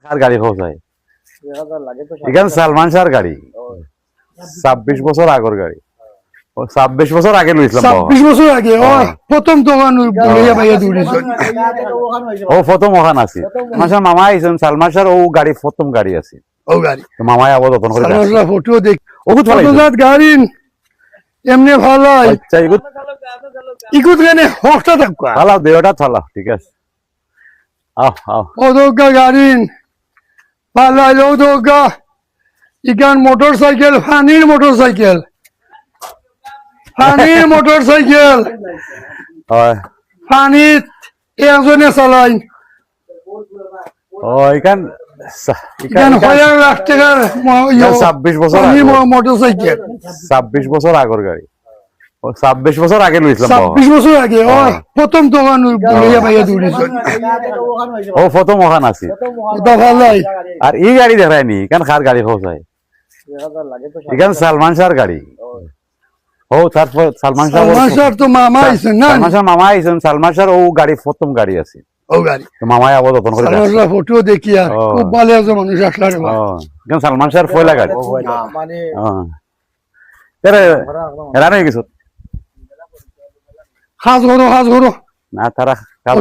কার গাড়ি পৌঁছায় এখানে সালমান শাহর গাড়ি 26 বছর আগের গাড়ি 26 বছর আগে লইছিলাম 26 বছর আগে প্রথম দোকান বলিয়া ভাইয়া দৌড়িয়েছেন ও প্রথম ওখান আছে মাসা মামা আইছেন সালমান শাহর ও গাড়ি প্রথম গাড়ি আছে ও গাড়ি তো মামাই আবার যতন করে সালমান শাহ ফটো দেখ ওগুত কতজাত গাড়ি এমনি ভালো আচ্ছা ইকুত গানে হকটা থাকা চালাও দেওটা চালাও ঠিক আছে আও আও ওদোগা গাড়ি ভালো ওদোগা ইকান মোটরসাইকেল ফানির মোটরসাইকেল হয় পানিত একজনে চালাই ও এখান ইকান 1,000,000 টাকার 26 বছর মোটরসাইকেল 26 বছর আগের গাড়ি ও 26 বছর আগে লইছিলাম 26 বছর আগে প্রথম দোকান বলিয়া ভাইয়া দৌড়িয়েছেন ও প্রথম ওখান আছে ওটা ভালোই আর এই গাড়ি দেখায়নি এখান কার গাড়ি পৌঁছায় এখানে সালমান শাহর গাড়ি ও তারপর সালমান শাহ তো মামা আইছেন না সালমান শাহ মামা আইছেন সালমান শাহর ও গাড়ি প্রথম গাড়ি আছে ও গাড়ি তো মামাই আবার যতন করে সালমান শাহ ফটো দেখি আর খুব ভালো আছে মানুষ আসলার এখানে সালমান শাহর পয়লা গাড়ি এরা নেই কিছু হাজ করো না তারা কাজ